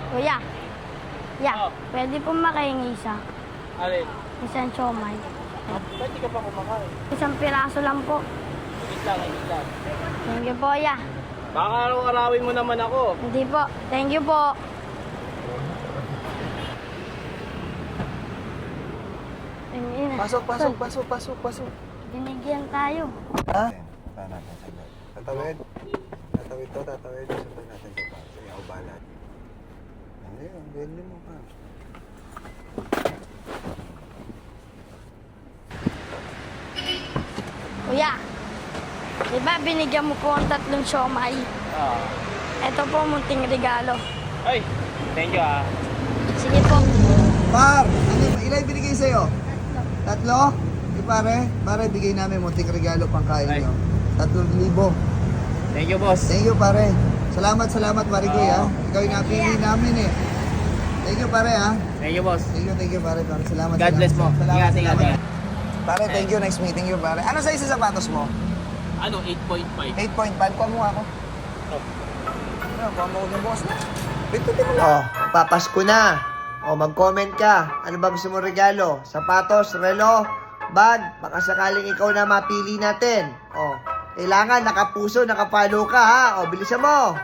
Kuya. Oh. Pwede po makahingi isa. Alin? Isang siomay. Ba't di ka pa kumakain? Isang piraso lang po. Higit lang, higit lang. Thank you po, ya. Baka araw-arawin mo naman ako. Hindi po. Thank you po. Tingin na. Pasok. Binigyan tayo. Ha? Punta natin sa bag. Tatawid. Tatawid. Sundan natin sa bag. Sige, ako bahala. Ano yun? Bili mo pa. Kuya. Diba binigyan mo po ang 3 siomay? Ah. Ito po munting regalo. Ay, thank you ah. Sige po. Par! Ilan binigay sa'yo? 3? Pare, bigay namin munting regalo pang kain Ay. nyo. 3,000. Thank you, boss. Thank you, pare. Salamat, Marigoy, ha. Ikaw yung napili namin, eh. Thank you, pare, ha. Thank you, boss. Thank you, pare. Salamat. God bless mo. Salamat. Ingat. Pare, thank you. Nice meeting you, pare. Ano size sa sapatos mo? Ano, 8.5? 8.5. Kuha mo ako. Kuha mo ng boss na. Bitutin mo lang. Oh, papasko na. Oh, mag-comment ka. Ano ba gusto mo regalo? Sapatos, relo, bag. Baka sakaling ikaw na mapili natin. Oh, kailangan nakapuso, nakapalo ka, ha. Oh, bilisan mo.